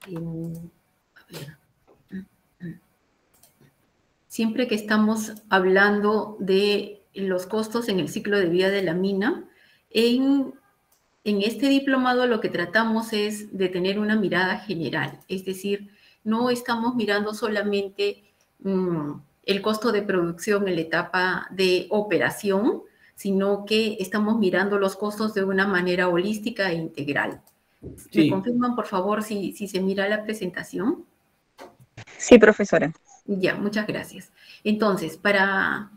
A ver. Siempre que estamos hablando de los costos en el ciclo de vida de la mina, en este diplomado lo que tratamos es de tener una mirada general, es decir, no estamos mirando solamente el costo de producción en la etapa de operación, sino que estamos mirando los costos de una manera holística e integral. ¿Me Sí. confirman, por favor, si se mira la presentación? Sí, profesora. Ya, muchas gracias. Entonces, para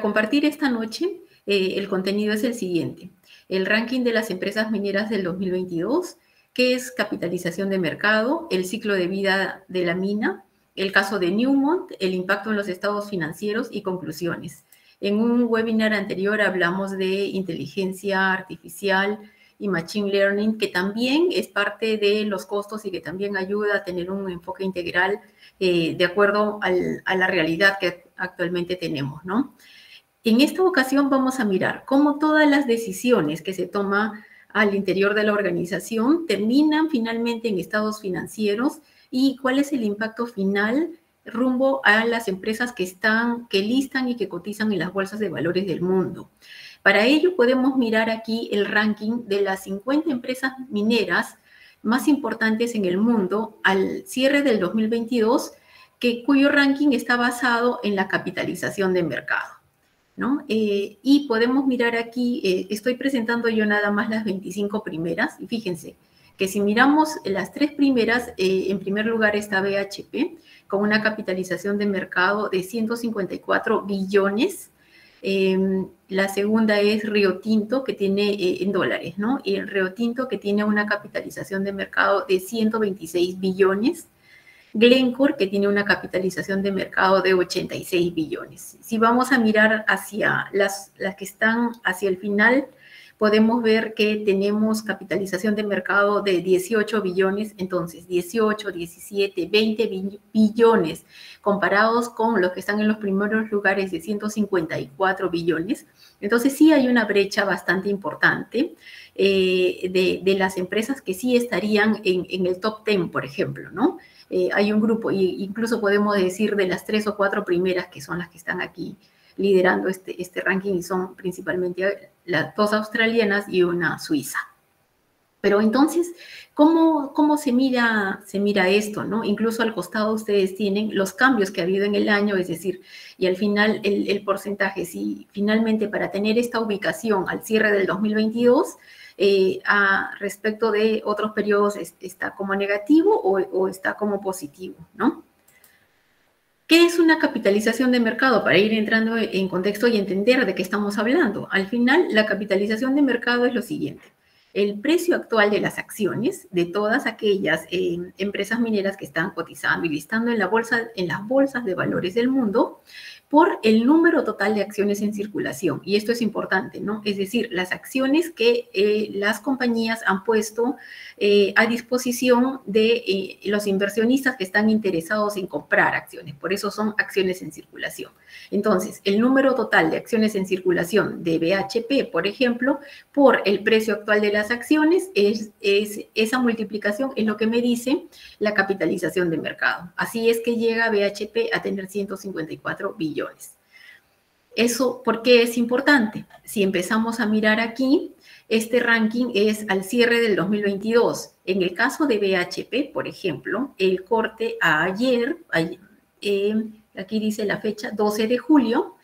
compartir esta noche, el contenido es el siguiente. El ranking de las empresas mineras del 2022, que es capitalización de mercado, el ciclo de vida de la mina, el caso de Newmont, el impacto en los estados financieros y conclusiones. En un webinar anterior hablamos de inteligencia artificial y machine learning, que también es parte de los costos y que también ayuda a tener un enfoque integral de acuerdo a la realidad que actualmente tenemos, ¿no? En esta ocasión vamos a mirar cómo todas las decisiones que se toman al interior de la organización terminan finalmente en estados financieros y cuál es el impacto final rumbo a las empresas que listan y que cotizan en las bolsas de valores del mundo. Para ello podemos mirar aquí el ranking de las 50 empresas mineras más importantes en el mundo al cierre del 2022, cuyo ranking está basado en la capitalización de mercado, ¿no? Y podemos mirar aquí, estoy presentando yo nada más las 25 primeras, y fíjense que si miramos las 3 primeras, en primer lugar está BHP, con una capitalización de mercado de 154 billones, la segunda es Río Tinto, que tiene en dólares, ¿no? Y el Río Tinto, que tiene una capitalización de mercado de 126 billones. Glencore, que tiene una capitalización de mercado de 86 billones. Si vamos a mirar hacia las que están hacia el final, podemos ver que tenemos capitalización de mercado de 18 billones, entonces 18, 17, 20 billones comparados con los que están en los primeros lugares de 154 billones. Entonces sí hay una brecha bastante importante de las empresas que sí estarían en el top 10, por ejemplo, ¿no? Hay un grupo, e incluso podemos decir de las 3 o 4 primeras que son las que están aquí liderando este ranking, y son principalmente las 2 australianas y una suiza. Pero entonces, ¿cómo se mira esto, ¿no? Incluso al costado ustedes tienen los cambios que ha habido en el año, es decir, y al final el porcentaje, si finalmente para tener esta ubicación al cierre del 2022, respecto de otros periodos está como negativo o está como positivo, ¿no? ¿Qué es una capitalización de mercado? Para ir entrando en contexto y entender de qué estamos hablando. Al final, la capitalización de mercado es lo siguiente. El precio actual de las acciones de todas aquellas empresas mineras que están cotizando y listando en las bolsas de valores del mundo por el número total de acciones en circulación. Y esto es importante, ¿no? Es decir, las acciones que las compañías han puesto a disposición de los inversionistas que están interesados en comprar acciones. Por eso son acciones en circulación. Entonces, el número total de acciones en circulación de BHP, por ejemplo, por el precio actual de las acciones, esa multiplicación es lo que me dice la capitalización de mercado. Así es que llega BHP a tener 154 billones. ¿Eso por qué es importante? Si empezamos a mirar aquí, este ranking es al cierre del 2022. En el caso de BHP, por ejemplo, el corte a ayer, aquí dice la fecha, 12 de julio,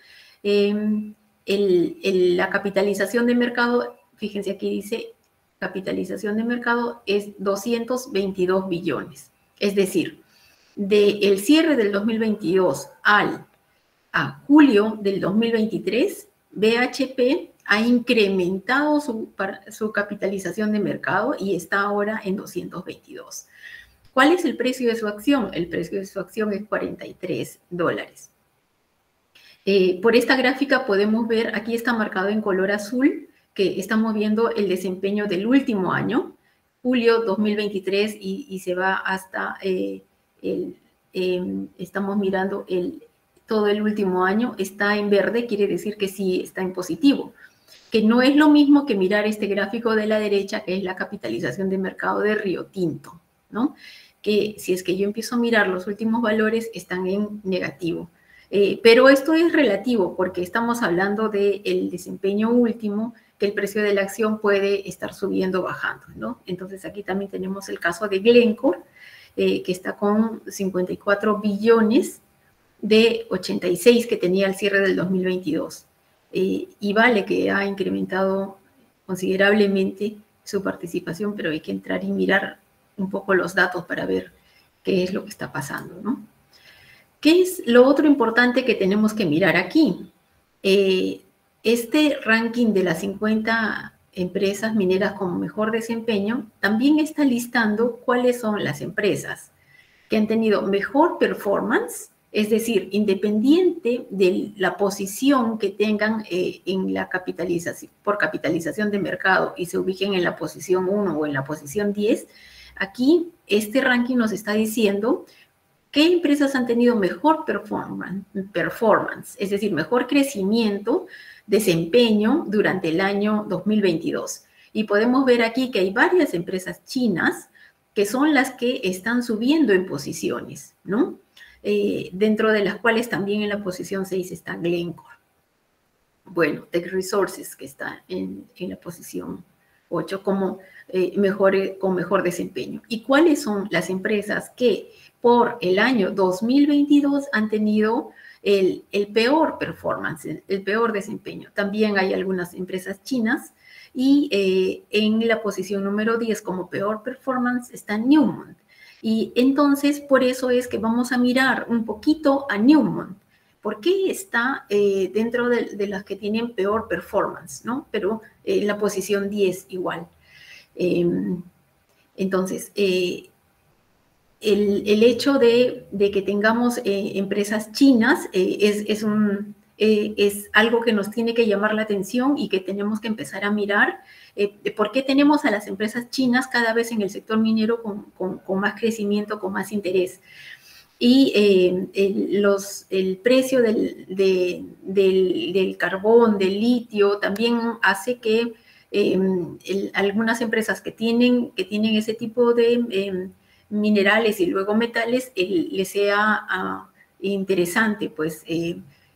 la capitalización de mercado, fíjense aquí dice, capitalización de mercado es 222 billones. Es decir, del cierre del 2022 a julio del 2023, BHP ha incrementado su capitalización de mercado y está ahora en 222. ¿Cuál es el precio de su acción? El precio de su acción es $43. Por esta gráfica podemos ver, aquí está marcado en color azul, que estamos viendo el desempeño del último año, julio 2023, y se va hasta, estamos mirando todo el último año, está en verde, quiere decir que sí está en positivo, que no es lo mismo que mirar este gráfico de la derecha, que es la capitalización de mercado de Río Tinto, ¿no? Que si es que yo empiezo a mirar los últimos valores, están en negativo. Pero esto es relativo porque estamos hablando del desempeño último, que el precio de la acción puede estar subiendo o bajando, ¿no? Entonces aquí también tenemos el caso de Glencore, que está con 54 billones de 86 que tenía al cierre del 2022. Y Vale, que ha incrementado considerablemente su participación, pero hay que entrar y mirar un poco los datos para ver qué es lo que está pasando, ¿no? ¿Qué es lo otro importante que tenemos que mirar aquí? Este ranking de las 50 empresas mineras con mejor desempeño también está listando cuáles son las empresas que han tenido mejor performance, es decir, independiente de la posición que tengan en la capitalización, por capitalización de mercado y se ubiquen en la posición 1 o en la posición 10, aquí este ranking nos está diciendo qué empresas han tenido mejor performance, es decir, mejor crecimiento, desempeño durante el año 2022. Y podemos ver aquí que hay varias empresas chinas que son las que están subiendo en posiciones, ¿no? Dentro de las cuales también en la posición 6 está Glencore. Bueno, Tech Resources, que está en la posición 8 como con mejor desempeño. ¿Y cuáles son las empresas que por el año 2022 han tenido el peor performance, el peor desempeño? También hay algunas empresas chinas y en la posición número 10 como peor performance está Newmont. Y entonces por eso es que vamos a mirar un poquito a Newmont. ¿Por qué está dentro de las que tienen peor performance, ¿no? Pero en la posición 10 igual. Entonces, el hecho de que tengamos empresas chinas es algo que nos tiene que llamar la atención y que tenemos que empezar a mirar. ¿Por qué tenemos a las empresas chinas cada vez en el sector minero con más crecimiento, con más interés? Y el precio del carbón, del litio, también hace que algunas empresas que tienen ese tipo de minerales y luego metales, les sea interesante pues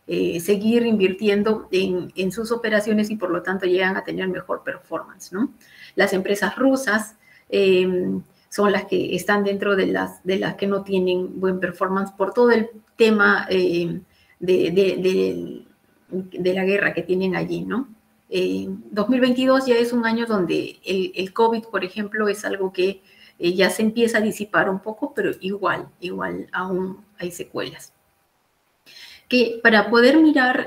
seguir invirtiendo en sus operaciones y por lo tanto llegan a tener mejor performance, ¿no? Las empresas rusas son las que están dentro de las que no tienen buen performance por todo el tema de la guerra que tienen allí, ¿no? 2022 ya es un año donde el COVID, por ejemplo, es algo que ya se empieza a disipar un poco, pero igual aún hay secuelas. Que para poder mirar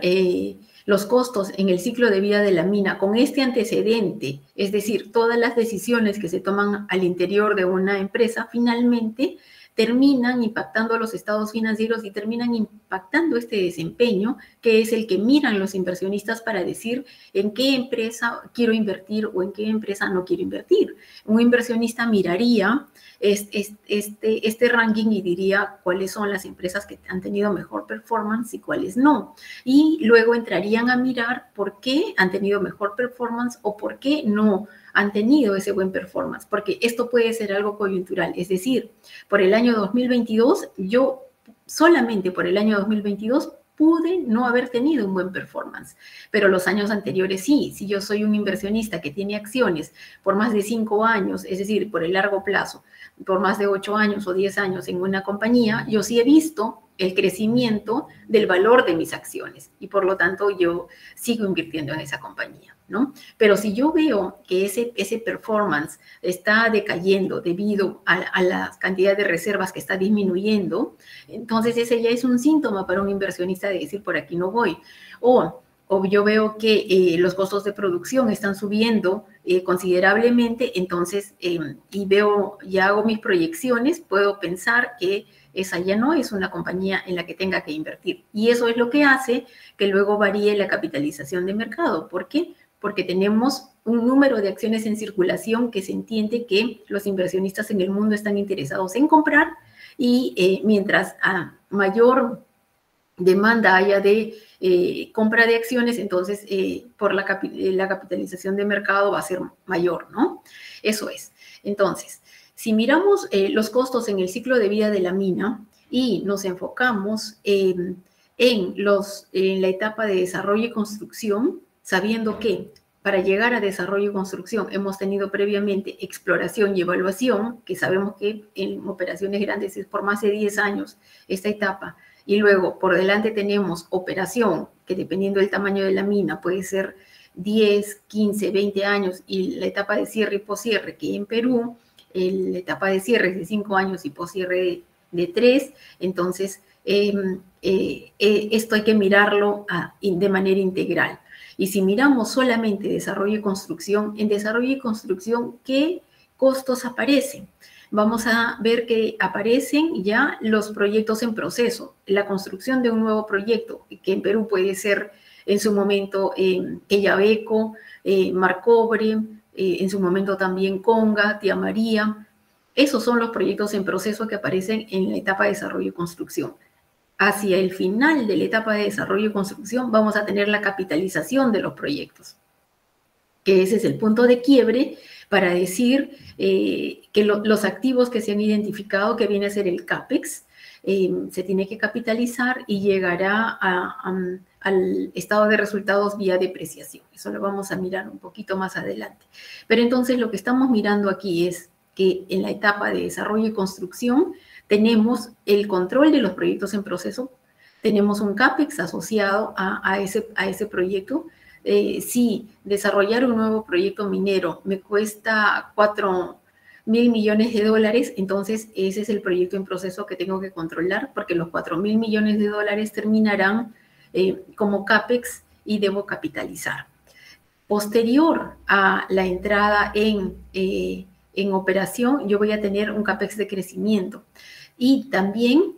los costos en el ciclo de vida de la mina con este antecedente, es decir, todas las decisiones que se toman al interior de una empresa, finalmente terminan impactando a los estados financieros y terminan impactando este desempeño, que es el que miran los inversionistas para decir en qué empresa quiero invertir o en qué empresa no quiero invertir. Un inversionista miraría este ranking y diría cuáles son las empresas que han tenido mejor performance y cuáles no. Y luego entrarían a mirar por qué han tenido mejor performance o por qué no han tenido ese buen performance, porque esto puede ser algo coyuntural, es decir, por el año 2022, yo solamente por el año 2022 pude no haber tenido un buen performance, pero los años anteriores sí. Si yo soy un inversionista que tiene acciones por más de 5 años, es decir, por el largo plazo, por más de 8 años o 10 años en una compañía, yo sí he visto el crecimiento del valor de mis acciones y por lo tanto yo sigo invirtiendo en esa compañía, ¿no? Pero si yo veo que ese performance está decayendo debido a la cantidad de reservas que está disminuyendo, entonces ese ya es un síntoma para un inversionista de decir por aquí no voy. O yo veo que los costos de producción están subiendo considerablemente, entonces, y veo, ya hago mis proyecciones, puedo pensar que esa ya no es una compañía en la que tenga que invertir. Y eso es lo que hace que luego varíe la capitalización de mercado. ¿Por qué? Porque tenemos un número de acciones en circulación que se entiende que los inversionistas en el mundo están interesados en comprar y mientras a mayor demanda haya de compra de acciones, entonces por la capitalización de mercado va a ser mayor, ¿no? Eso es. Entonces, Si miramos los costos en el ciclo de vida de la mina y nos enfocamos en la etapa de desarrollo y construcción, sabiendo que para llegar a desarrollo y construcción hemos tenido previamente exploración y evaluación, que sabemos que en operaciones grandes es por más de 10 años esta etapa, y luego por delante tenemos operación, que dependiendo del tamaño de la mina puede ser 10, 15, 20 años, y la etapa de cierre y poscierre, que en Perú la etapa de cierre es de 5 años y poscierre de 3, entonces esto hay que mirarlo de manera integral. Y si miramos solamente desarrollo y construcción, en desarrollo y construcción, ¿qué costos aparecen? Vamos a ver que aparecen ya los proyectos en proceso, la construcción de un nuevo proyecto, que en Perú puede ser en su momento Quellaveco, Marcobre, en su momento también Conga, Tía María. Esos son los proyectos en proceso que aparecen en la etapa de desarrollo y construcción. Hacia el final de la etapa de desarrollo y construcción vamos a tener la capitalización de los proyectos, que ese es el punto de quiebre para decir que los activos que se han identificado, que viene a ser el CAPEX, se tiene que capitalizar y llegará al estado de resultados vía depreciación. Eso lo vamos a mirar un poquito más adelante. Pero entonces lo que estamos mirando aquí es que en la etapa de desarrollo y construcción tenemos el control de los proyectos en proceso, tenemos un CAPEX asociado a ese proyecto. Si desarrollar un nuevo proyecto minero me cuesta 4.000 millones de dólares, entonces ese es el proyecto en proceso que tengo que controlar, porque los 4.000 millones de dólares terminarán como CAPEX y debo capitalizar. Posterior a la entrada en operación, yo voy a tener un CAPEX de crecimiento. Y también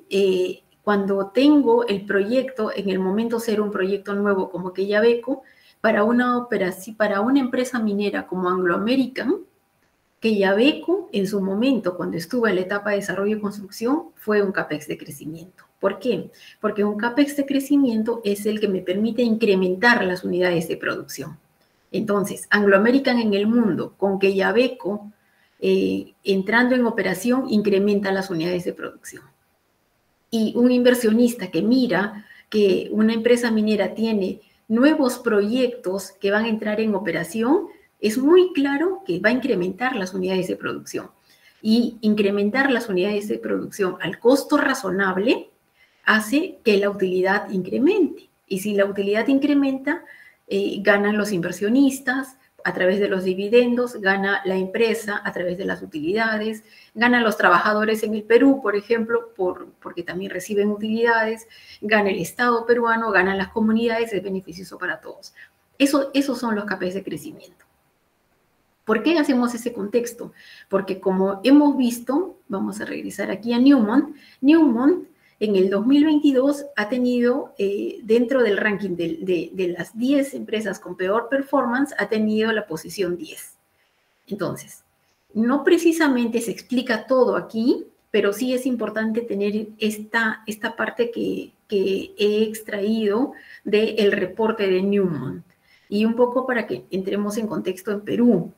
cuando tengo el proyecto, en el momento ser un proyecto nuevo como Quellaveco, para una empresa minera como Anglo American, Quellaveco en su momento, cuando estuvo en la etapa de desarrollo y construcción, fue un CAPEX de crecimiento. ¿Por qué? Porque un CAPEX de crecimiento es el que me permite incrementar las unidades de producción. Entonces, Anglo American en el mundo, con Quellaveco, entrando en operación, incrementa las unidades de producción. Y un inversionista que mira que una empresa minera tiene nuevos proyectos que van a entrar en operación, es muy claro que va a incrementar las unidades de producción. Y incrementar las unidades de producción al costo razonable hace que la utilidad incremente. Y si la utilidad incrementa, ganan los inversionistas a través de los dividendos, gana la empresa a través de las utilidades, ganan los trabajadores en el Perú, por ejemplo, porque también reciben utilidades, gana el Estado peruano, ganan las comunidades, es beneficioso para todos. Esos son los CAPEX de crecimiento. ¿Por qué hacemos ese contexto? Porque como hemos visto, vamos a regresar aquí a Newmont, Newmont en el 2022 ha tenido, dentro del ranking de las 10 empresas con peor performance, ha tenido la posición 10. Entonces, no precisamente se explica todo aquí, pero sí es importante tener esta parte que he extraído del reporte de Newmont. Y un poco para que entremos en contexto en Perú.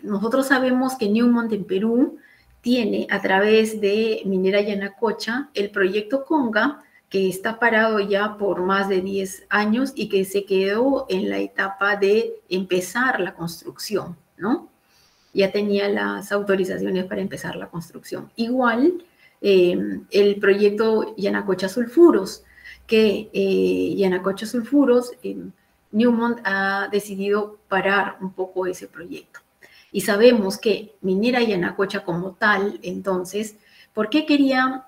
Nosotros sabemos que Newmont en Perú tiene a través de Minera Yanacocha el proyecto Conga, que está parado ya por más de 10 años y que se quedó en la etapa de empezar la construcción, ¿no? Ya tenía las autorizaciones para empezar la construcción. Igual el proyecto Yanacocha Sulfuros, que Yanacocha Sulfuros, Newmont ha decidido parar un poco ese proyecto. Y sabemos que Minera Yanacocha como tal, entonces, ¿por qué quería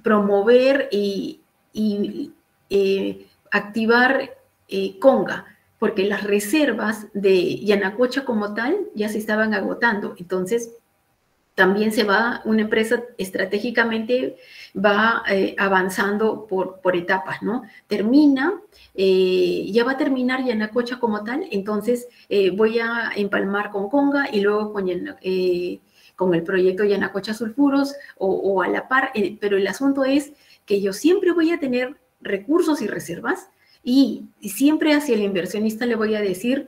promover y activar Conga? Porque las reservas de Yanacocha como tal ya se estaban agotando. Entonces, también una empresa estratégicamente va avanzando por etapas, ¿no? Ya va a terminar Yanacocha como tal, entonces voy a empalmar con Conga y luego con el proyecto Yanacocha Sulfuros o a la par, pero el asunto es que yo siempre voy a tener recursos y reservas y siempre hacia el inversionista le voy a decir,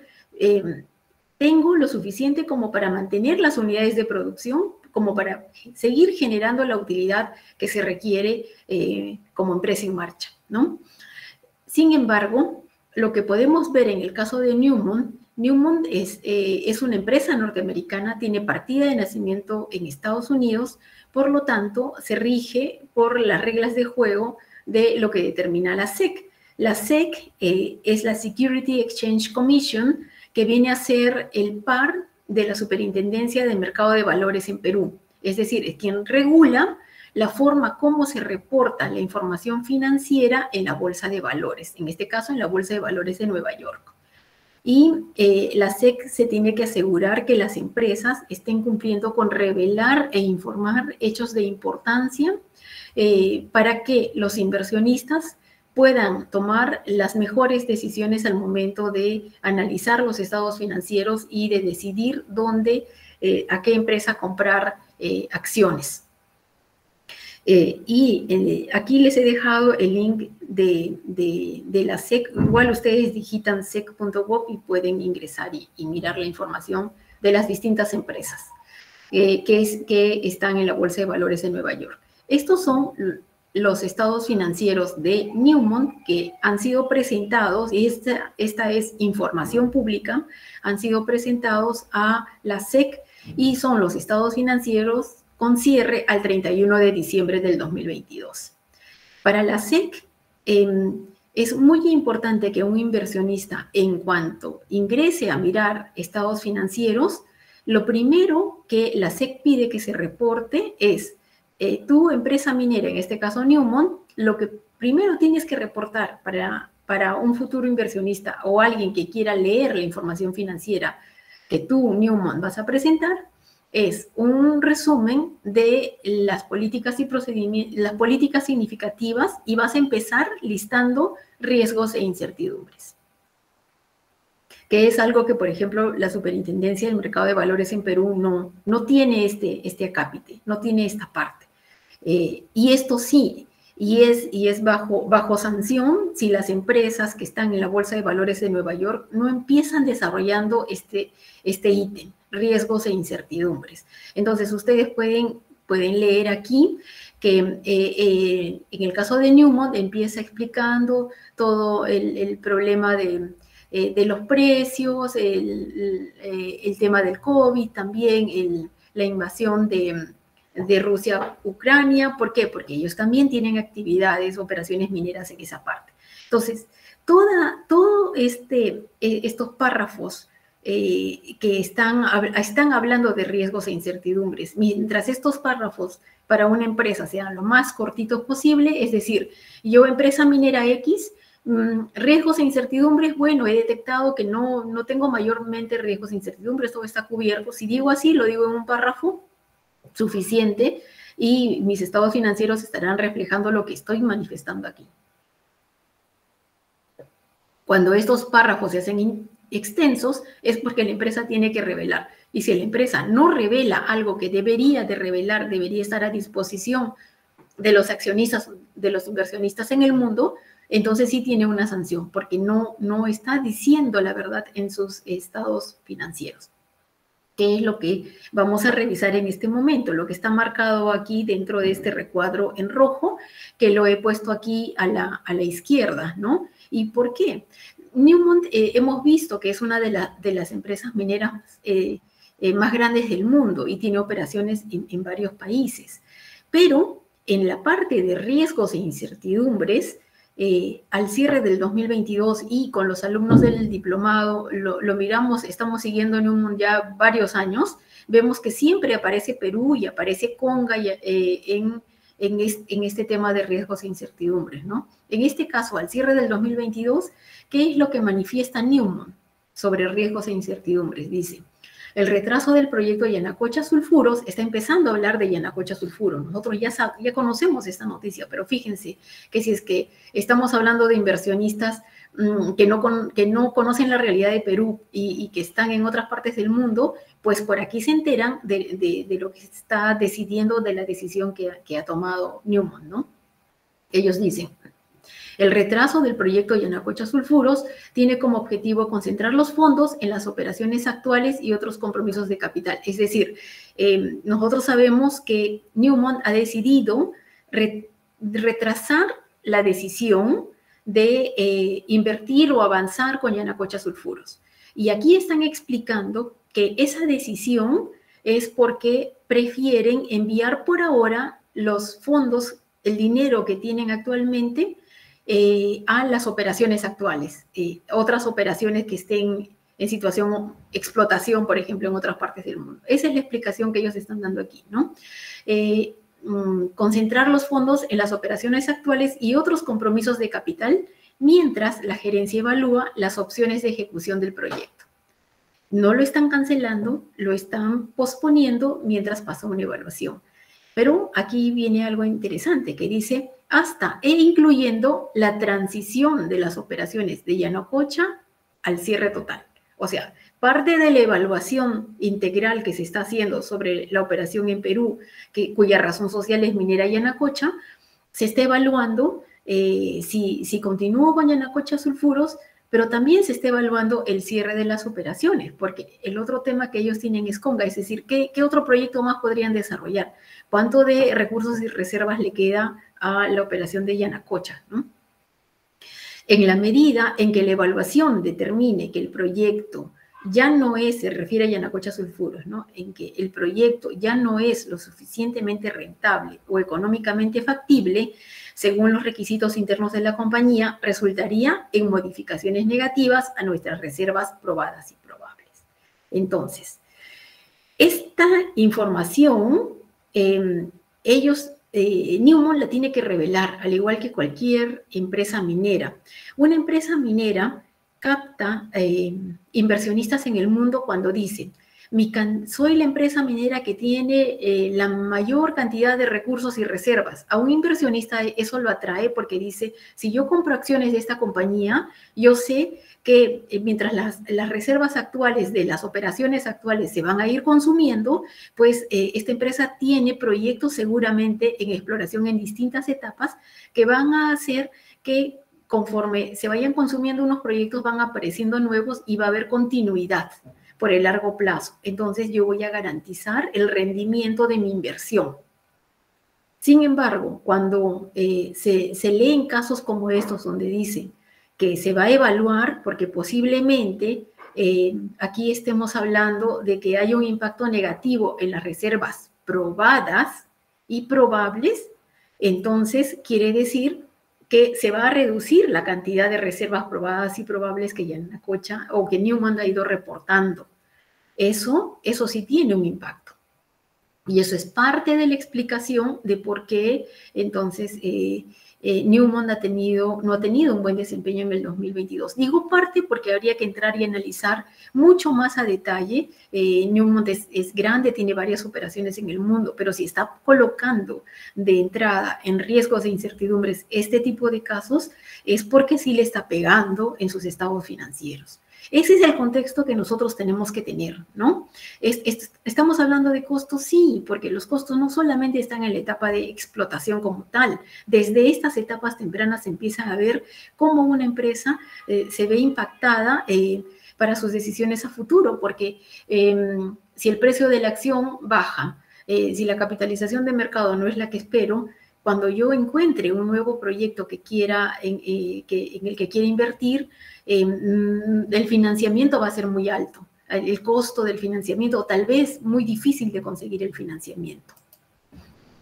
tengo lo suficiente como para mantener las unidades de producción, como para seguir generando la utilidad que se requiere como empresa en marcha, ¿no? Sin embargo, lo que podemos ver en el caso de Newmont es una empresa norteamericana, tiene partida de nacimiento en Estados Unidos, por lo tanto, se rige por las reglas de juego de lo que determina la SEC. La SEC es la Security Exchange Commission, que viene a ser el par de la Superintendencia de Mercado de Valores en Perú. Es decir, es quien regula la forma como se reporta la información financiera en la bolsa de valores, en este caso en la bolsa de valores de Nueva York. Y la SEC se tiene que asegurar que las empresas estén cumpliendo con revelar e informar hechos de importancia para que los inversionistas puedan tomar las mejores decisiones al momento de analizar los estados financieros y de decidir dónde, a qué empresa comprar acciones. Aquí les he dejado el link de la SEC. Igual ustedes digitan sec.gov y pueden ingresar y mirar la información de las distintas empresas que están en la Bolsa de Valores de Nueva York. Estos son los estados financieros de Newmont que han sido presentados, y esta es información pública, han sido presentados a la SEC y son los estados financieros con cierre al 31 de diciembre del 2022. Para la SEC, es muy importante que un inversionista, en cuanto ingrese a mirar estados financieros, lo primero que la SEC pide que se reporte es tu empresa minera, en este caso Newmont, lo que primero tienes que reportar para un futuro inversionista o alguien que quiera leer la información financiera que tú, Newmont, vas a presentar, es un resumen de las políticas y procedimientos, las políticas significativas, y vas a empezar listando riesgos e incertidumbres, que es algo que, por ejemplo, la Superintendencia del Mercado de Valores en Perú no tiene este acápite, no tiene esta parte. Y esto sí, y es bajo sanción si las empresas que están en la Bolsa de Valores de Nueva York no empiezan desarrollando este ítem, riesgos e incertidumbres. Entonces, ustedes pueden leer aquí que en el caso de Newmont empieza explicando todo el problema de los precios, el tema del COVID, también la invasión de Rusia a Ucrania. ¿Por qué? Porque ellos también tienen actividades, operaciones mineras en esa parte. Entonces, todos estos párrafos que están hablando de riesgos e incertidumbres, mientras estos párrafos para una empresa sean lo más cortitos posible, es decir, yo, empresa minera X, riesgos e incertidumbres, bueno, he detectado que no tengo mayormente riesgos e incertidumbres, todo está cubierto. Si digo así, lo digo en un párrafo suficiente y mis estados financieros estarán reflejando lo que estoy manifestando aquí. Cuando estos párrafos se hacen extensos es porque la empresa tiene que revelar. Y si la empresa no revela algo que debería de revelar, debería estar a disposición de los accionistas, de los inversionistas en el mundo, entonces sí tiene una sanción, porque no está diciendo la verdad en sus estados financieros. ¿Qué es lo que vamos a revisar en este momento? Lo que está marcado aquí dentro de este recuadro en rojo, que lo he puesto aquí a la izquierda, ¿no? ¿Y por qué? Newmont hemos visto que es una de las empresas mineras más grandes del mundo y tiene operaciones en varios países. Pero en la parte de riesgos e incertidumbres, al cierre del 2022 y con los alumnos del diplomado, lo miramos, estamos siguiendo Newmont ya varios años, vemos que siempre aparece Perú y aparece Conga en este tema de riesgos e incertidumbres, ¿no? En este caso, al cierre del 2022, ¿qué es lo que manifiesta Newmont sobre riesgos e incertidumbres? Dice: el retraso del proyecto Yanacocha Sulfuros, está empezando a hablar de Yanacocha Sulfuros. Nosotros ya conocemos esta noticia, pero fíjense que si es que estamos hablando de inversionistas que no conocen la realidad de Perú y que están en otras partes del mundo, pues por aquí se enteran de lo que se está decidiendo, de la decisión que ha tomado Newmont, ¿no? Ellos dicen: El retraso del proyecto Yanacocha Sulfuros tiene como objetivo concentrar los fondos en las operaciones actuales y otros compromisos de capital. Es decir, nosotros sabemos que Newmont ha decidido retrasar la decisión de invertir o avanzar con Yanacocha Sulfuros. Y aquí están explicando que esa decisión es porque prefieren enviar por ahora los fondos, el dinero que tienen actualmente, a las operaciones actuales, otras operaciones que estén en situación explotación, por ejemplo, en otras partes del mundo. Esa es la explicación que ellos están dando aquí, ¿no? Concentrar los fondos en las operaciones actuales y otros compromisos de capital, mientras la gerencia evalúa las opciones de ejecución del proyecto. No lo están cancelando, lo están posponiendo mientras pasa una evaluación. Pero aquí viene algo interesante que dice hasta e incluyendo la transición de las operaciones de Yanacocha al cierre total. O sea, parte de la evaluación integral que se está haciendo sobre la operación en Perú, cuya razón social es Minera Yanacocha, se está evaluando si continúo con Yanacocha Sulfuros, pero también se está evaluando el cierre de las operaciones, porque el otro tema que ellos tienen es Conga, es decir, ¿qué otro proyecto más podrían desarrollar? ¿Cuánto de recursos y reservas le queda a la operación de Yanacocha, ¿no? En la medida en que la evaluación determine que el proyecto ya no es, se refiere a Yanacocha Sulfuros, ¿no? En que el proyecto ya no es lo suficientemente rentable o económicamente factible, según los requisitos internos de la compañía, resultaría en modificaciones negativas a nuestras reservas probadas y probables. Entonces, esta información, Newmont la tiene que revelar, al igual que cualquier empresa minera. Una empresa minera capta inversionistas en el mundo cuando dicen, soy la empresa minera que tiene la mayor cantidad de recursos y reservas. A un inversionista eso lo atrae porque dice, si yo compro acciones de esta compañía, yo sé que mientras las reservas actuales de las operaciones actuales se van a ir consumiendo, pues esta empresa tiene proyectos seguramente en exploración en distintas etapas que van a hacer que conforme se vayan consumiendo unos proyectos van apareciendo nuevos y va a haber continuidad por el largo plazo. Entonces yo voy a garantizar el rendimiento de mi inversión. Sin embargo, cuando se leen casos como estos donde dicen que se va a evaluar porque posiblemente aquí estemos hablando de que hay un impacto negativo en las reservas probadas y probables, entonces quiere decir que se va a reducir la cantidad de reservas probadas y probables que Yanacocha o que Newmont ha ido reportando. Eso sí tiene un impacto. Y eso es parte de la explicación de por qué entonces Newmont no ha tenido un buen desempeño en el 2022. Digo parte porque habría que entrar y analizar mucho más a detalle. Newmont es grande, tiene varias operaciones en el mundo, pero si está colocando de entrada en riesgos e incertidumbres este tipo de casos, es porque sí le está pegando en sus estados financieros. Ese es el contexto que nosotros tenemos que tener, ¿no? ¿Estamos hablando de costos? Sí, porque los costos no solamente están en la etapa de explotación como tal. Desde estas etapas tempranas se empieza a ver cómo una empresa se ve impactada para sus decisiones a futuro, porque si el precio de la acción baja, si la capitalización de mercado no es la que espero, cuando yo encuentre un nuevo proyecto que en el que quiera invertir, el financiamiento va a ser muy alto. El costo del financiamiento, o tal vez muy difícil de conseguir el financiamiento.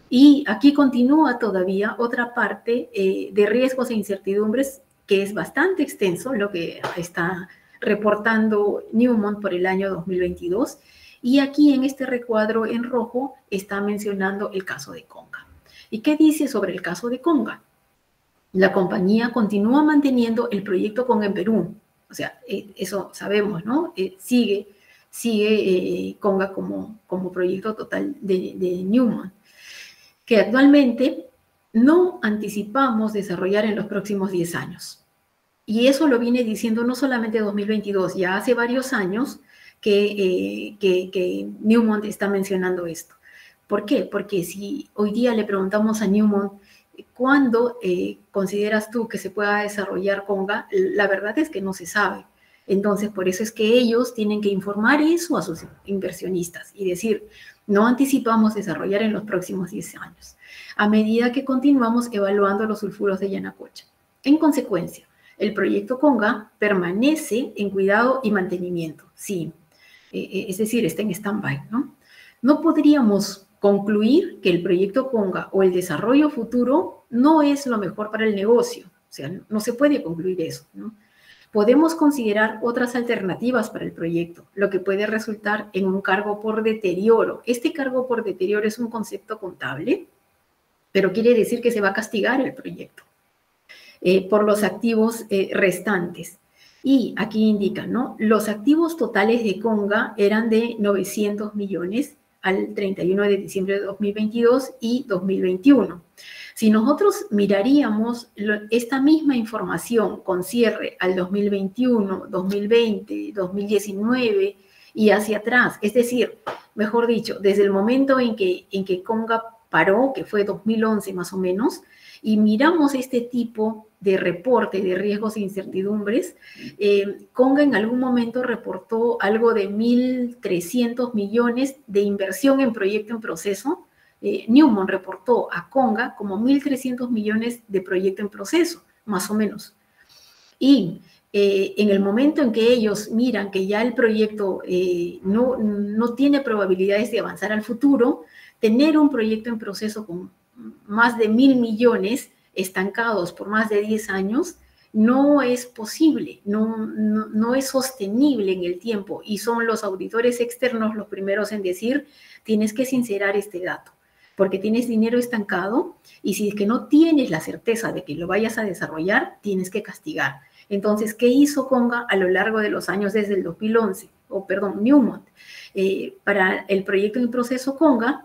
Y aquí continúa todavía otra parte de riesgos e incertidumbres que es bastante extenso, lo que está reportando Newmont por el año 2022. Y aquí en este recuadro en rojo está mencionando el caso de Conga. ¿Y qué dice sobre el caso de Conga? La compañía continúa manteniendo el proyecto Conga en Perú. O sea, eso sabemos, ¿no? Sigue Conga como proyecto total de Newmont, que actualmente no anticipamos desarrollar en los próximos 10 años. Y eso lo viene diciendo no solamente 2022, ya hace varios años que Newmont está mencionando esto. ¿Por qué? Porque si hoy día le preguntamos a Newmont ¿Cuándo consideras tú que se pueda desarrollar Conga? La verdad es que no se sabe. Entonces, por eso es que ellos tienen que informar eso a sus inversionistas y decir, no anticipamos desarrollar en los próximos 10 años, a medida que continuamos evaluando los sulfuros de Yanacocha. En consecuencia, el proyecto Conga permanece en cuidado y mantenimiento, sí, es decir, está en stand-by, ¿no? No podríamos concluir que el proyecto Conga o el desarrollo futuro no es lo mejor para el negocio, o sea, no se puede concluir eso, ¿no? Podemos considerar otras alternativas para el proyecto, lo que puede resultar en un cargo por deterioro. Este cargo por deterioro es un concepto contable, pero quiere decir que se va a castigar el proyecto por los activos restantes. Y aquí indica, ¿no? Los activos totales de Conga eran de 900 millones al 31 de diciembre de 2022 y 2021. Si nosotros miraríamos esta misma información con cierre al 2021, 2020, 2019 y hacia atrás, es decir, mejor dicho, desde el momento en que Conga paró, que fue 2011 más o menos, y miramos este tipo de reporte de riesgos e incertidumbres, Conga en algún momento reportó algo de 1.300 millones de inversión en proyecto en proceso. Newmont reportó a Conga como 1.300 millones de proyecto en proceso, más o menos. Y en el momento en que ellos miran que ya el proyecto no tiene probabilidades de avanzar al futuro, tener un proyecto en proceso con más de 1.000 millones estancados por más de 10 años no es posible, no es sostenible en el tiempo, y son los auditores externos los primeros en decir, tienes que sincerar este dato, porque tienes dinero estancado y si es que no tienes la certeza de que lo vayas a desarrollar, tienes que castigar. Entonces, ¿qué hizo Conga a lo largo de los años desde el 2011? Newmont, para el proyecto en proceso Conga,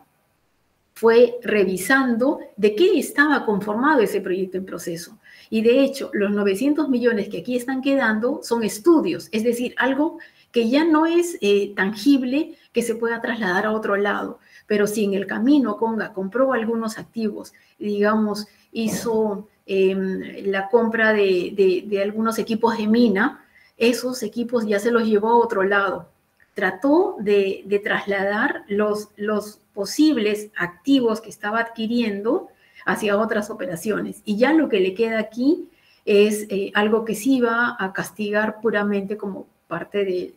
fue revisando de qué estaba conformado ese proyecto en proceso. Y de hecho, los 900 millones que aquí están quedando son estudios, es decir, algo que ya no es tangible que se pueda trasladar a otro lado. Pero si en el camino Conga compró algunos activos, digamos, hizo la compra de algunos equipos de mina, esos equipos ya se los llevó a otro lado. Trató de trasladar los posibles activos que estaba adquiriendo hacia otras operaciones. Y ya lo que le queda aquí es algo que sí va a castigar puramente como parte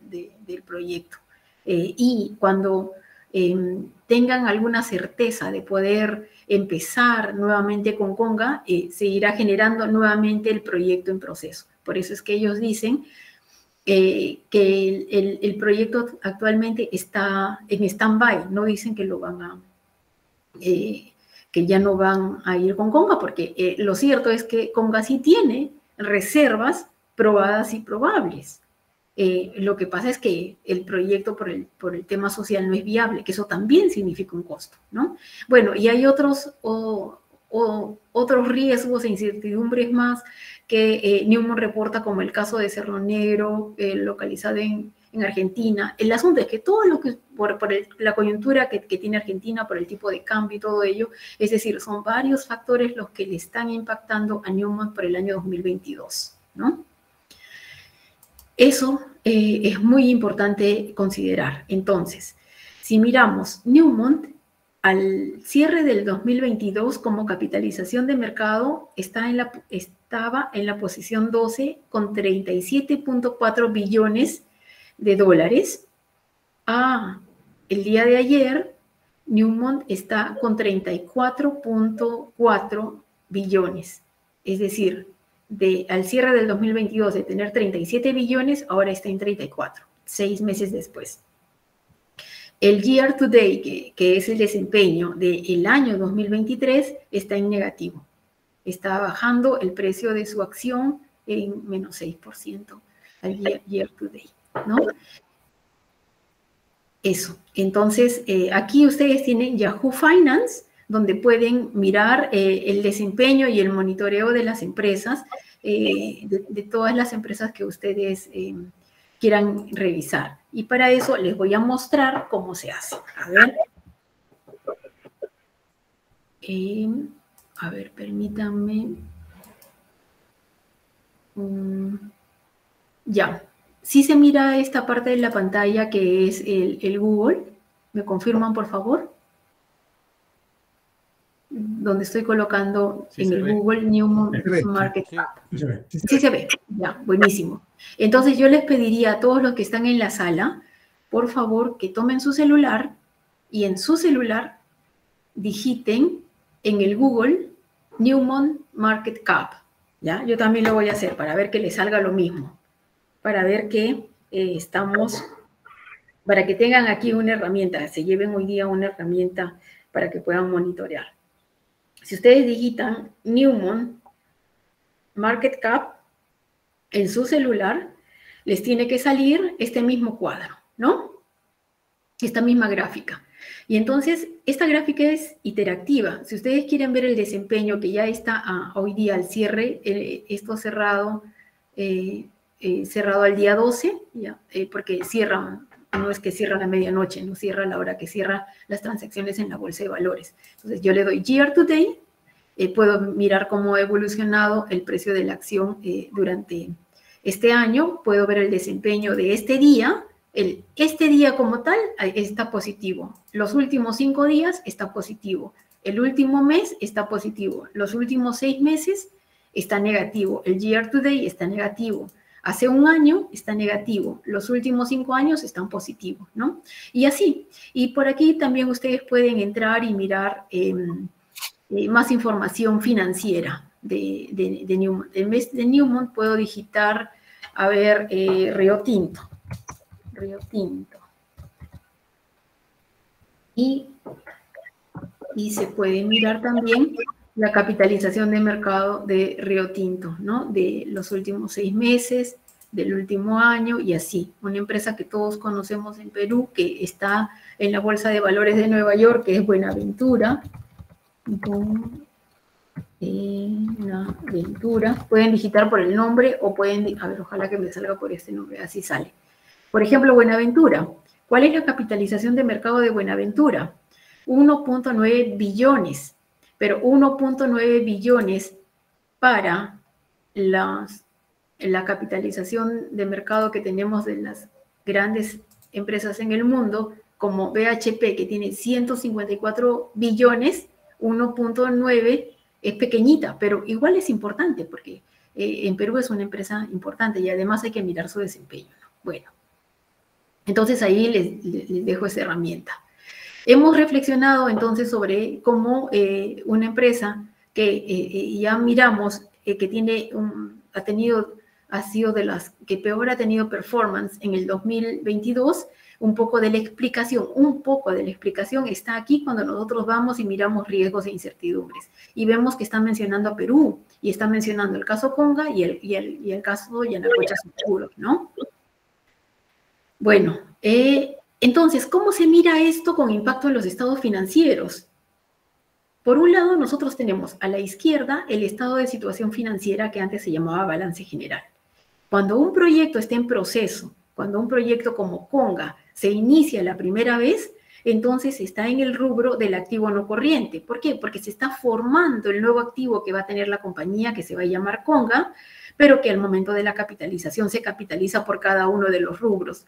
del proyecto. Y cuando tengan alguna certeza de poder empezar nuevamente con Conga, se irá generando nuevamente el proyecto en proceso. Por eso es que ellos dicen que el proyecto actualmente está en stand-by, no dicen que lo van a, que ya no van a ir con Conga, porque lo cierto es que Conga sí tiene reservas probadas y probables. Lo que pasa es que el proyecto por el tema social no es viable, que eso también significa un costo, ¿no? Bueno, y hay otros riesgos e incertidumbres más que Newmont reporta, como el caso de Cerro Negro, localizado en Argentina. El asunto es que todo lo que, por la coyuntura que tiene Argentina, por el tipo de cambio y todo ello, es decir, son varios factores los que le están impactando a Newmont por el año 2022, ¿no? Eso es muy importante considerar. Entonces, si miramos Newmont, al cierre del 2022 como capitalización de mercado estaba en la posición 12 con 37.4 billones de dólares. El día de ayer, Newmont está con 34.4 billones. Es decir, al cierre del 2022 de tener 37 billones, ahora está en 34, 6 meses después. El year to date, que es el desempeño del año 2023, está en negativo. Está bajando el precio de su acción en menos 6% al year to date, ¿no? Eso. Entonces, aquí ustedes tienen Yahoo Finance, donde pueden mirar el desempeño y el monitoreo de las empresas, de todas las empresas que ustedes quieran revisar. Y para eso les voy a mostrar cómo se hace. A ver. A ver, permítanme. Ya. Sí se mira esta parte de la pantalla que es el Google. ¿Me confirman, por favor? Donde estoy colocando Sí en se el ve. Google Newmont Market Sí. Cap. Sí se ve. Ya, buenísimo. Entonces yo les pediría a todos los que están en la sala, por favor, que tomen su celular y en su celular digiten en el Google Newmont Market Cap. ¿Ya? Yo también lo voy a hacer para ver que les salga lo mismo. Para ver que para que tengan aquí una herramienta, se lleven hoy día una herramienta para que puedan monitorear. Si ustedes digitan Newmont Market Cap en su celular, les tiene que salir este mismo cuadro, ¿no? Esta misma gráfica. Y entonces, esta gráfica es interactiva. Si ustedes quieren ver el desempeño que ya está hoy día al cierre, esto cerrado al día 12, ¿ya? Porque cierran, no es que cierra a la medianoche, no cierra a la hora que cierra las transacciones en la bolsa de valores. Entonces, yo le doy Year to Date, puedo mirar cómo ha evolucionado el precio de la acción durante este año, puedo ver el desempeño de este día. Este día como tal está positivo. Los últimos 5 días está positivo. El último mes está positivo. Los últimos 6 meses está negativo. El year to date está negativo. Hace un año está negativo. Los últimos 5 años están positivos, ¿no? Y así. Y por aquí también ustedes pueden entrar y mirar más información financiera de Newmont. En vez de Newmont puedo digitar, a ver, Río Tinto. Y se puede mirar también la capitalización de mercado de Río Tinto, ¿no? De los últimos 6 meses, del último año y así. Una empresa que todos conocemos en Perú, que está en la Bolsa de Valores de Nueva York, que es Buenaventura. Buenaventura. Pueden digitar por el nombre o pueden, a ver, ojalá que me salga por este nombre, así sale. Por ejemplo, Buenaventura. ¿Cuál es la capitalización de mercado de Buenaventura? 1.9 billones, pero 1.9 billones para la capitalización de mercado que tenemos de las grandes empresas en el mundo, como BHP, que tiene 154 billones, 1.9 es pequeñita, pero igual es importante, porque en Perú es una empresa importante y además hay que mirar su desempeño, ¿no? Bueno. Entonces ahí les dejo esa herramienta. Hemos reflexionado entonces sobre cómo una empresa que ya miramos que ha sido de las que peor ha tenido performance en el 2022, un poco de la explicación está aquí cuando nosotros vamos y miramos riesgos e incertidumbres. Y vemos que están mencionando a Perú y están mencionando el caso Conga y el caso Yanacocha Seguros, ¿no? Bueno, entonces, ¿cómo se mira esto con impacto en los estados financieros? Por un lado, nosotros tenemos a la izquierda el estado de situación financiera que antes se llamaba balance general. Cuando un proyecto está en proceso, cuando un proyecto como Conga se inicia la primera vez, entonces está en el rubro del activo no corriente. ¿Por qué? Porque se está formando el nuevo activo que va a tener la compañía, que se va a llamar Conga, pero que al momento de la capitalización se capitaliza por cada uno de los rubros.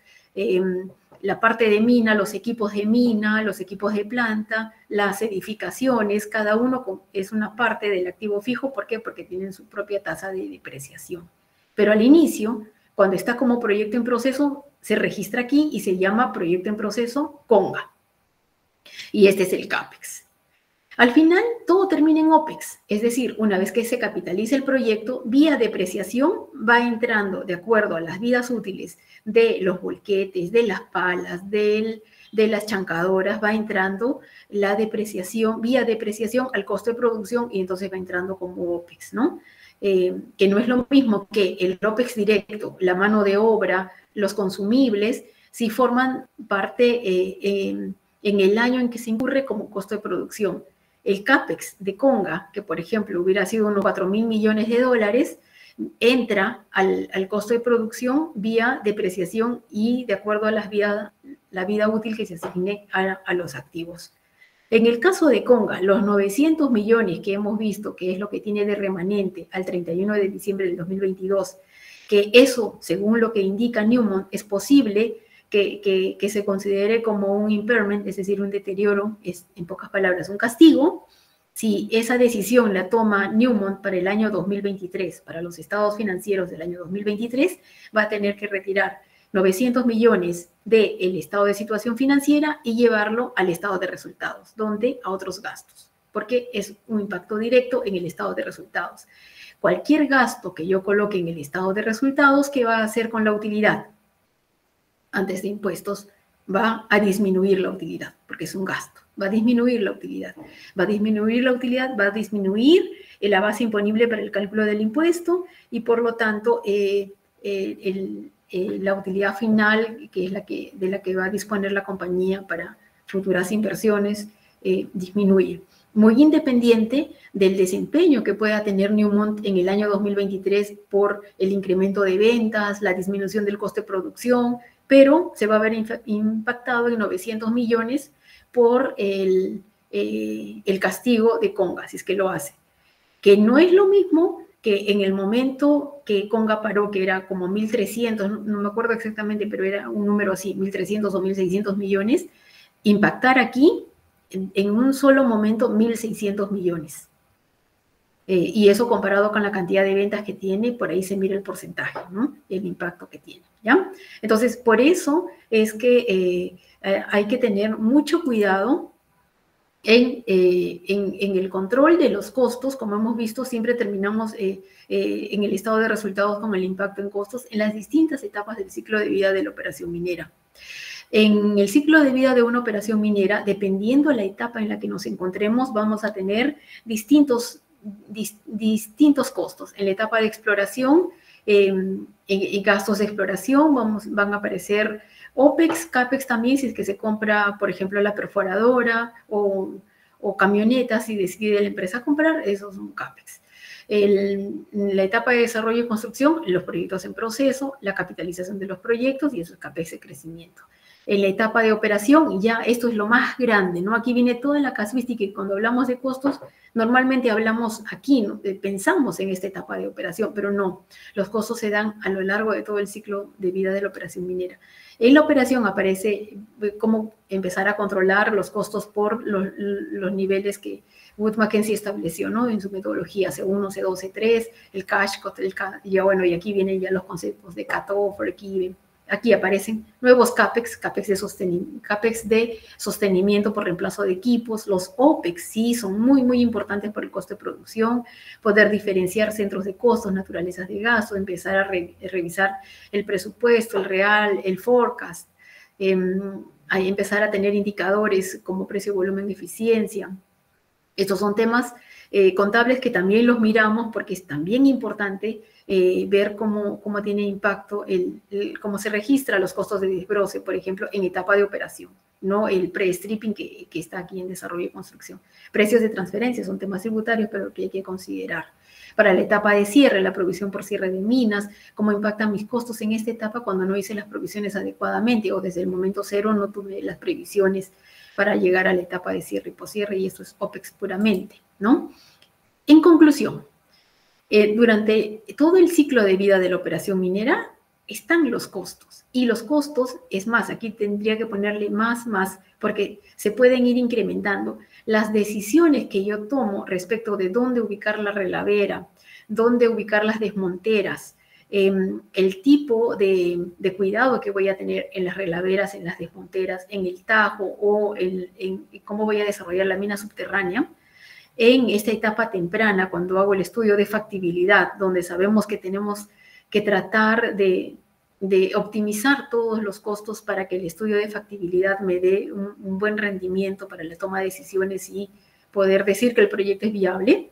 La parte de mina, los equipos de planta, las edificaciones, cada uno es una parte del activo fijo. ¿Por qué? Porque tienen su propia tasa de depreciación. Pero al inicio, cuando está como proyecto en proceso, se registra aquí y se llama proyecto en proceso Conga. Y este es el CAPEX. Al final, todo termina en OPEX, es decir, una vez que se capitaliza el proyecto, vía depreciación va entrando, de acuerdo a las vidas útiles de los volquetes, de las palas, de las chancadoras, va entrando la depreciación, vía depreciación al costo de producción y entonces va entrando como OPEX, ¿no? Que no es lo mismo que el OPEX directo, la mano de obra, los consumibles, si forman parte en el año en que se incurre como costo de producción. El CAPEX de Conga, que por ejemplo hubiera sido unos 4.000 millones de dólares, entra al costo de producción vía depreciación y de acuerdo a la vida útil que se asigne a los activos. En el caso de Conga, los 900 millones que hemos visto, que es lo que tiene de remanente al 31 de diciembre del 2022, que eso, según lo que indica Newmont, es posible que se considere como un impairment, es decir, un deterioro, es en pocas palabras un castigo. Si esa decisión la toma Newmont para el año 2023, para los estados financieros del año 2023, va a tener que retirar 900 millones del estado de situación financiera y llevarlo al estado de resultados, donde a otros gastos, porque es un impacto directo en el estado de resultados. Cualquier gasto que yo coloque en el estado de resultados, ¿qué va a hacer con la utilidad? Antes de impuestos, va a disminuir la utilidad, porque es un gasto. Va a disminuir la utilidad. Va a disminuir la utilidad, va a disminuir la base imponible para el cálculo del impuesto y, por lo tanto, la utilidad final, que es de la que va a disponer la compañía para futuras inversiones, disminuye. Muy independiente del desempeño que pueda tener Newmont en el año 2023 por el incremento de ventas, la disminución del coste de producción, pero se va a ver impactado en 900 millones por el castigo de Conga, si es que lo hace. Que no es lo mismo que en el momento que Conga paró, que era como 1.300, no me acuerdo exactamente, pero era un número así, 1.300 o 1.600 millones, impactar aquí en un solo momento 1.600 millones. Y eso comparado con la cantidad de ventas que tiene, por ahí se mira el porcentaje, ¿no? El impacto que tiene, ¿ya? Entonces, por eso es que hay que tener mucho cuidado en el control de los costos. Como hemos visto, siempre terminamos en el estado de resultados con el impacto en costos en las distintas etapas del ciclo de vida de la operación minera. En el ciclo de vida de una operación minera, dependiendo de la etapa en la que nos encontremos, vamos a tener distintos costos. En la etapa de exploración, en gastos de exploración, van a aparecer OPEX, CAPEX también, si es que se compra, por ejemplo, la perforadora o camionetas, si decide la empresa comprar, esos son CAPEX. En la etapa de desarrollo y construcción, los proyectos en proceso, la capitalización de los proyectos y eso es CAPEX de crecimiento. En la etapa de operación, ya esto es lo más grande, ¿no? Aquí viene toda la casuística y cuando hablamos de costos, normalmente hablamos aquí, ¿no? Pensamos en esta etapa de operación, pero no, los costos se dan a lo largo de todo el ciclo de vida de la operación minera. En la operación aparece cómo empezar a controlar los costos por los niveles que Wood Mackenzie estableció, ¿no? En su metodología, C1, C2, C3, el cash cost, ya bueno, y aquí vienen ya los conceptos de cut-off, break-even. Aquí aparecen nuevos CAPEX, CAPEX de sostenimiento por reemplazo de equipos. Los OPEX sí son muy, muy importantes por el costo de producción, poder diferenciar centros de costos, naturalezas de gasto, empezar a revisar el presupuesto, el real, el forecast, empezar a tener indicadores como precio, volumen, eficiencia. Estos son temas contables que también los miramos porque es también importante ver cómo tiene impacto, cómo se registra los costos de desbroce, por ejemplo, en etapa de operación, no el pre-stripping que está aquí en desarrollo y construcción. Precios de transferencia son temas tributarios, pero que hay que considerar. Para la etapa de cierre, la provisión por cierre de minas, cómo impactan mis costos en esta etapa cuando no hice las provisiones adecuadamente o desde el momento cero no tuve las previsiones para llegar a la etapa de cierre y poscierre, y eso es OPEX puramente, ¿no? En conclusión, durante todo el ciclo de vida de la operación minera están los costos, y los costos, es más, aquí tendría que ponerle más, porque se pueden ir incrementando. Las decisiones que yo tomo respecto de dónde ubicar la relavera, dónde ubicar las desmonteras, el tipo de cuidado que voy a tener en las relaveras, en las desmonteras, en el tajo o en cómo voy a desarrollar la mina subterránea, en esta etapa temprana, cuando hago el estudio de factibilidad, donde sabemos que tenemos que tratar de optimizar todos los costos para que el estudio de factibilidad me dé un buen rendimiento para la toma de decisiones y poder decir que el proyecto es viable.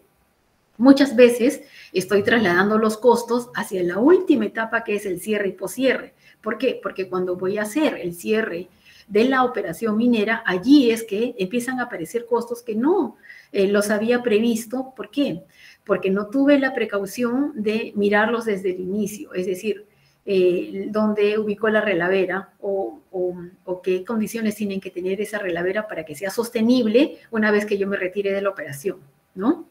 Muchas veces estoy trasladando los costos hacia la última etapa, que es el cierre y poscierre. ¿Por qué? Porque cuando voy a hacer el cierre de la operación minera, allí es que empiezan a aparecer costos que no los había previsto. ¿Por qué? Porque no tuve la precaución de mirarlos desde el inicio. Es decir, dónde ubicó la relavera o qué condiciones tienen que tener esa relavera para que sea sostenible una vez que yo me retire de la operación, ¿no?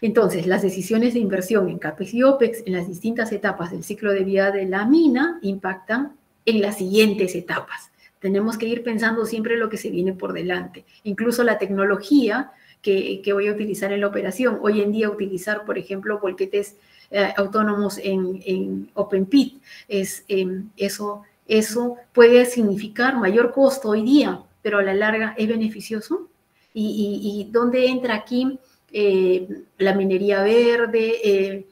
Entonces, las decisiones de inversión en CAPEX y OPEX en las distintas etapas del ciclo de vida de la mina impactan en las siguientes etapas. Tenemos que ir pensando siempre lo que se viene por delante. Incluso la tecnología que voy a utilizar en la operación. Hoy en día utilizar, por ejemplo, volquetes autónomos en Open Pit. Eso puede significar mayor costo hoy día, pero a la larga es beneficioso. ¿Y dónde entra aquí la minería verde,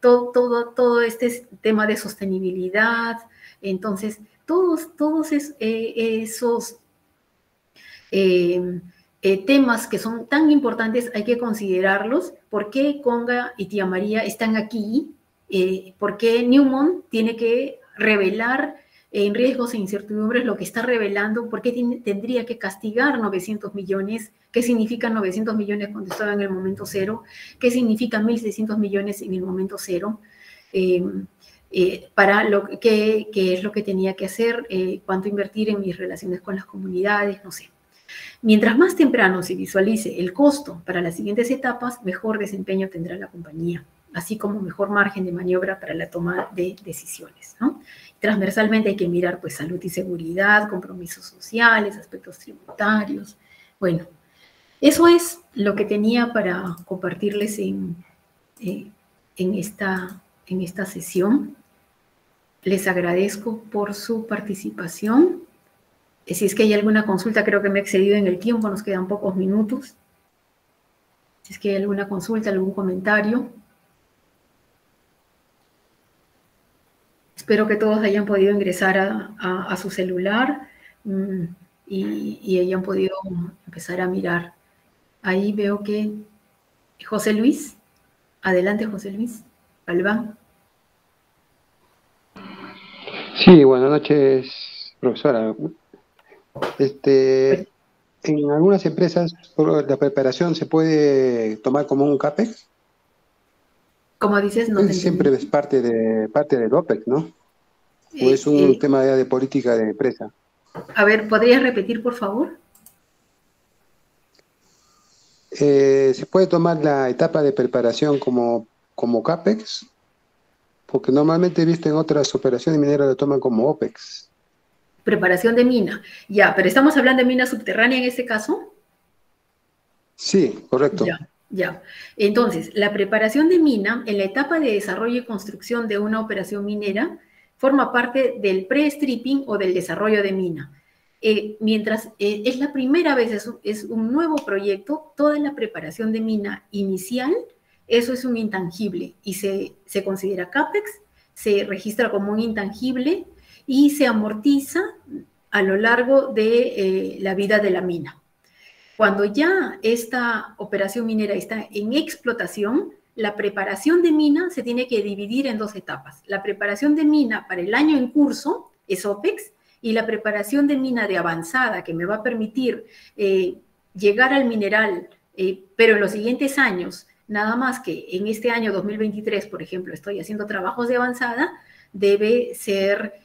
todo este tema de sostenibilidad? Entonces, todos esos temas que son tan importantes hay que considerarlos. ¿Por qué Conga y Tía María están aquí? ¿Por qué Newmont tiene que revelar en riesgos e incertidumbres lo que está revelando? ¿Por qué tendría que castigar 900 millones? ¿Qué significan 900 millones cuando estaba en el momento cero? ¿Qué significan 1.600 millones en el momento cero? Para qué es lo que tenía que hacer, cuánto invertir en mis relaciones con las comunidades, no sé. Mientras más temprano se visualice el costo para las siguientes etapas, mejor desempeño tendrá la compañía, así como mejor margen de maniobra para la toma de decisiones, ¿no? Transversalmente hay que mirar pues salud y seguridad, compromisos sociales, aspectos tributarios. Bueno, eso es lo que tenía para compartirles en esta sesión. Les agradezco por su participación. Si es que hay alguna consulta, creo que me he excedido en el tiempo, nos quedan pocos minutos. Si es que hay alguna consulta, algún comentario. Espero que todos hayan podido ingresar a su celular y hayan podido empezar a mirar. Ahí veo que José Luis, adelante José Luis, Galván. Sí, buenas noches, profesora. En algunas empresas la preparación se puede tomar como un CAPEX. Como dices, no te Siempre entendí. es parte del OPEX, ¿no? ¿O es un tema de política de empresa? A ver, ¿podrías repetir, por favor? ¿Se puede tomar la etapa de preparación como CAPEX? Porque normalmente he visto en otras operaciones mineras lo toman como OPEX. Preparación de mina. Ya, pero estamos hablando de mina subterránea en este caso. Sí, correcto. Ya. Entonces, la preparación de mina en la etapa de desarrollo y construcción de una operación minera forma parte del pre-stripping o del desarrollo de mina. Mientras es la primera vez, es un nuevo proyecto, toda la preparación de mina inicial, eso es un intangible y se considera CAPEX, se registra como un intangible y se amortiza a lo largo de la vida de la mina. Cuando ya esta operación minera está en explotación, la preparación de mina se tiene que dividir en dos etapas. La preparación de mina para el año en curso es OPEX y la preparación de mina de avanzada que me va a permitir llegar al mineral, pero en los siguientes años, nada más que en este año 2023, por ejemplo, estoy haciendo trabajos de avanzada, debe ser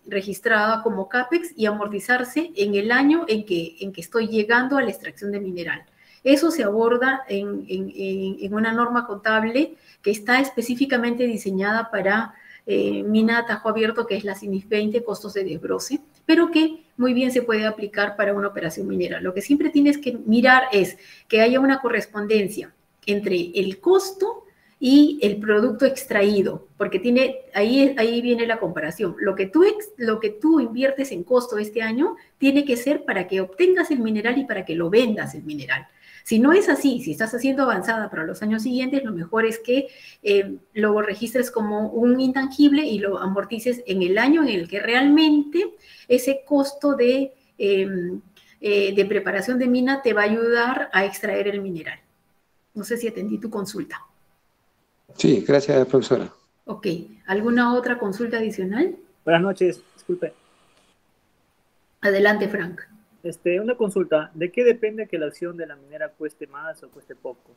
registrada como CAPEX y amortizarse en el año en que estoy llegando a la extracción de mineral. Eso se aborda en una norma contable que está específicamente diseñada para mina a tajo abierto, que es la CINIF 20, costos de desbroce, pero que muy bien se puede aplicar para una operación minera. Lo que siempre tienes que mirar es que haya una correspondencia entre el costo y el producto extraído, porque ahí viene la comparación. Lo que tú inviertes en costo este año tiene que ser para que obtengas el mineral y para que lo vendas el mineral. Si no es así, si estás haciendo avanzada para los años siguientes, lo mejor es que lo registres como un intangible y lo amortices en el año en el que realmente ese costo de preparación de mina te va a ayudar a extraer el mineral. No sé si atendí tu consulta. Sí, gracias, profesora. Ok, ¿alguna otra consulta adicional? Buenas noches, disculpe. Adelante, Frank. Una consulta, ¿de qué depende que la acción de la minera cueste más o cueste poco?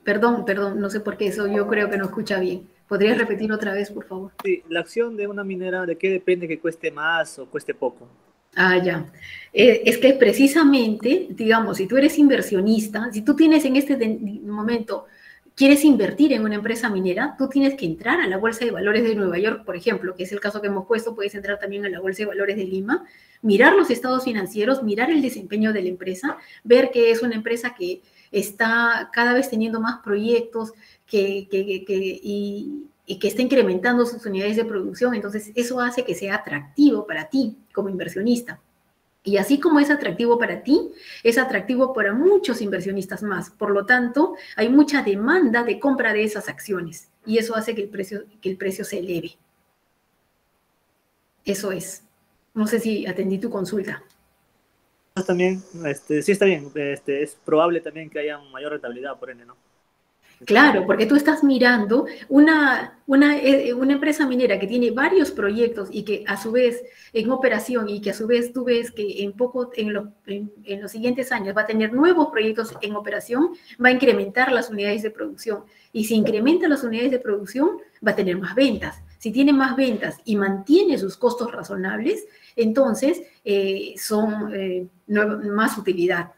Perdón, no sé por qué eso, yo creo que no escucha bien. ¿Podrías repetir otra vez, por favor? Sí, la acción de una minera, ¿de qué depende que cueste más o cueste poco? Ah, ya. Es que precisamente, digamos, si tú eres inversionista, si tú tienes en este momento, quieres invertir en una empresa minera, tú tienes que entrar a la Bolsa de Valores de Nueva York, por ejemplo, que es el caso que hemos puesto, puedes entrar también a la Bolsa de Valores de Lima, mirar los estados financieros, mirar el desempeño de la empresa, ver que es una empresa que está cada vez teniendo más proyectos y que está incrementando sus unidades de producción. Entonces, eso hace que sea atractivo para ti como inversionista. Y así como es atractivo para ti, es atractivo para muchos inversionistas más. Por lo tanto, hay mucha demanda de compra de esas acciones y eso hace que el precio se eleve. Eso es. No sé si atendí tu consulta. También, sí está bien, es probable también que haya mayor rentabilidad, por ende, ¿no? Claro, porque tú estás mirando una empresa minera que tiene varios proyectos y que a su vez en operación y que a su vez tú ves que en los siguientes años va a tener nuevos proyectos en operación, va a incrementar las unidades de producción. Y si incrementa las unidades de producción, va a tener más ventas. Si tiene más ventas y mantiene sus costos razonables, entonces son más utilidad.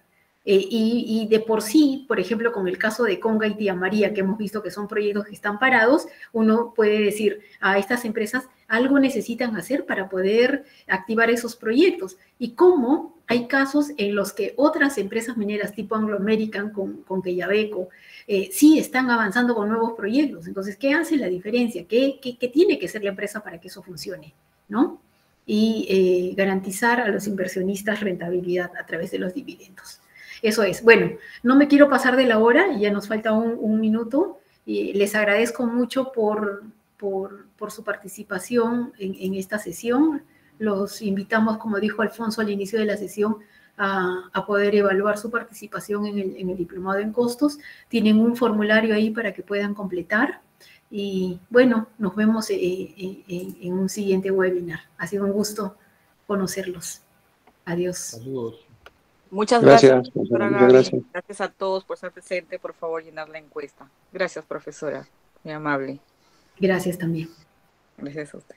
Y de por sí, por ejemplo, con el caso de Conga y Tía María, que hemos visto que son proyectos que están parados, uno puede decir a estas empresas algo necesitan hacer para poder activar esos proyectos. Y cómo hay casos en los que otras empresas mineras tipo Anglo American con Quellaveco sí están avanzando con nuevos proyectos. Entonces, ¿qué hace la diferencia? ¿Qué tiene que ser la empresa para que eso funcione? ¿No? Y garantizar a los inversionistas rentabilidad a través de los dividendos. Eso es. Bueno, no me quiero pasar de la hora, ya nos falta un minuto. Les agradezco mucho por su participación en esta sesión. Los invitamos, como dijo Alfonso al inicio de la sesión, a poder evaluar su participación en el diplomado en costos. Tienen un formulario ahí para que puedan completar. Y bueno, nos vemos en un siguiente webinar. Ha sido un gusto conocerlos. Adiós. Saludos. Muchas gracias, Profesora, profesora muchas Gaby. gracias. Gracias a todos por estar presente. Por favor, llenar la encuesta. Gracias, profesora. Muy amable. Gracias también. Gracias a usted.